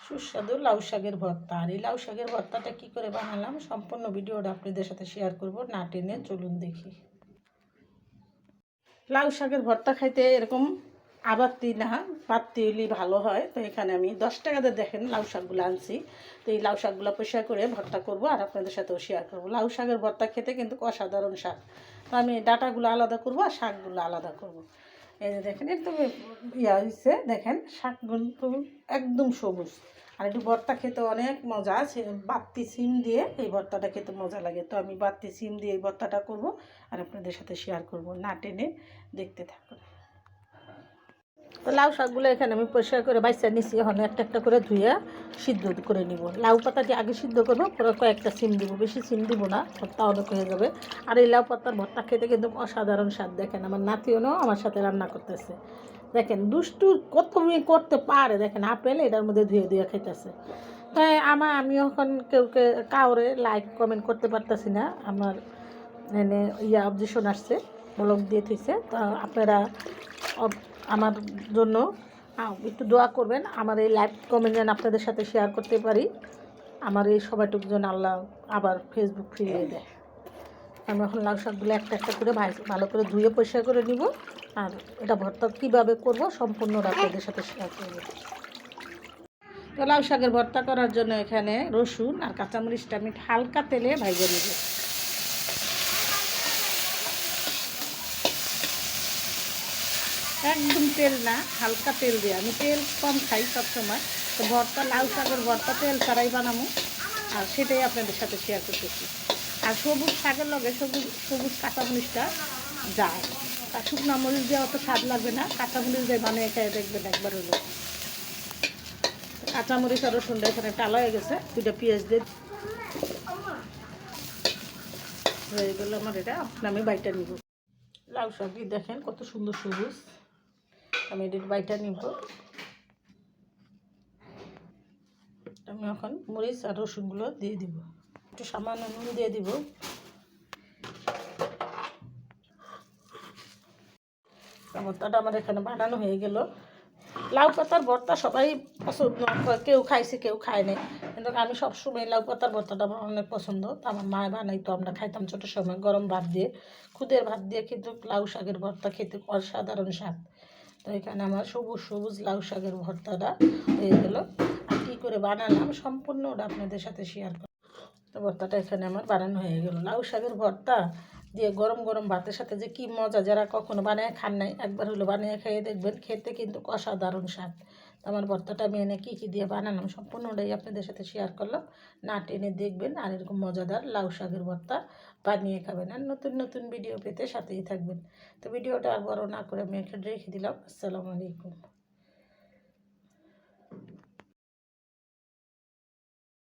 সুস্বাদু লাউ শাকের ভর্তা। আর এই লাউ শাকের ভর্তাটা কী করে বানালাম সম্পূর্ণ ভিডিওটা আপনাদের সাথে শেয়ার করব, না টেনে চলুন দেখি। লাউ শাকের ভর্তা খাইতে এরকম আবাত্তি না পাত্তি হলেই ভালো হয়। তো এখানে আমি 10 টাকাতে দেখেন লাউ শাকগুলো আনছি। তো এই লাউ শাকগুলো পরিষ্কার করে ভর্তা করব আর আপনাদের সাথেও শেয়ার করব। লাউ শাকের ভর্তা খেতে কিন্তু অসাধারণ স্বাদ। তো আমি ডাটাগুলো আলাদা করব আর শাকগুলো আলাদা করব। এই যে দেখেন একদম হয়েছে, দেখেন শাকগুলো একদম সবুজ। আর একটু ভর্তা খেতে অনেক মজা আছে, বাত্তি সিম দিয়ে এই ভর্তাটা খেতে মজা লাগে। তো আমি বাত্তি সিম দিয়ে এই ভর্তাটা করব আর আপনাদের সাথে শেয়ার করব, না টেনে দেখতে থাকুন। তো লাউ শাকগুলো এখানে আমি পরিষ্কার করে বাইসা নিচ্ছি। এখন একটা একটা করে ধুয়ে সিদ্ধ করে নিব। লাউ পাতাটি আগে সিদ্ধ করবো, পরে কয়েকটা সিম দিব, বেশি সিম দিব না, ভর্তা অনেক হয়ে যাবে। আর এই লাউ পাতার ভর্তা খেতে কিন্তু অসাধারণ স্বাদ। দেখেন আমার নাতিও আমার সাথে রান্না করতেছে, দেখেন দুষ্টু কত করতে পারে। দেখেন আপেল এটার মধ্যে ধুয়ে ধুয়ে খাইতেছে। তাই আমি এখন কাউরে লাইক কমেন্ট করতে পারতেছি না, আমার মানে অবজেকশন আসছে, ব্লক দিয়ে থইছে। তো আপনারা আমার জন্য একটু দোয়া করবেন, আমার এই লাইভ কমেন্ট যেন আপনাদের সাথে শেয়ার করতে পারি, আমার এই সময়টুকু যেন আল্লাহ আবার ফেসবুক ফিরিয়ে দেয়। আমি এখন লাউ শাকগুলো একটা একটা করে ভালো করে ধুয়ে পরিষ্কার করে নিব আর এটা ভর্তা কীভাবে করব সম্পূর্ণ আপনাদের সাথে শেয়ার করব। তো লাউ শাকের ভর্তা করার জন্য এখানে রসুন আর কাঁচামরিচটা আমি হালকা তেলে ভাজে নেব। একদম তেল না, হালকা তেল দিয়ে, আমি তেল কম খাই সবসময়। তো ভর্তা লাউ শাকের ভর্তা তেল ছাড়াই বানাবো আর সেটাই আপনাদের সাথে শেয়ার করতেছি। আর সবুজ শাকের লগে সবুজ কাঁচামরিচটা যায়, আর শুকনো মরিচ দিয়ে অত স্বাদ লাগবে না, কাঁচামরিচ দিয়ে বানিয়ে খেয়ে দেখবেন একবার হলো। কাঁচামরিচ আর রসুনটা এখানে টালা হয়ে গেছে, দুইটা পেঁয়াজ দিয়ে হয়ে গেলো আমার। এটা আমি বাইটা নিব। লাউ শাকটি দেখেন কত সুন্দর সবুজ, আমি এটির বাইটা নিব। আমি এখন মরিচ আর রসুনগুলো দিয়ে দিব, একটু সামান্য নুন দিয়ে দিব। ভর্তাটা আমার এখানে বানানো হয়ে গেল। লাউ পাতার ভর্তা সবাই পছন্দ, কেউ খাইছে কেউ খায় নাই, কিন্তু আমি সবসময় লাউ পাতার ভর্তাটা আমার অনেক পছন্দ। তো আমার মা বানাইতো, আমরা খাইতাম ছোটোর সময় গরম ভাত দিয়ে, খুদের ভাত দিয়ে কিন্তু লাউ শাকের ভর্তা খেতে অসাধারণ স্বাদ। তো এখানে আমার সবুজ সবুজ লাউ শাকের ভর্তাটা হয়ে গেল। আর কী করে বানালাম সম্পূর্ণ ওটা আপনাদের সাথে শেয়ার করব। তো ভর্তাটা এখানে আমার বানানো হয়ে গেল। লাউ শাকের ভর্তা দিয়ে গরম গরম ভাতের সাথে যে কী মজা, যারা কখনো বানিয়ে খান নাই একবার হলো বানিয়ে খেয়ে দেখবেন, খেতে কিন্তু অসাধারণ স্বাদ। আমার ভর্তাটা আমি এনে কী কী দিয়ে বানালাম সম্পূর্ণটাই আপনাদের সাথে শেয়ার করলাম, না টেনে দেখবেন। আর এরকম মজাদার লাউ শাকের ভর্তা বানিয়ে খাবেন আর নতুন নতুন ভিডিও পেতে সাথেই থাকবেন। তো ভিডিওটা আর বড় না করে আমি এখানে রেখে দিলাম। আসসালামু আলাইকুম।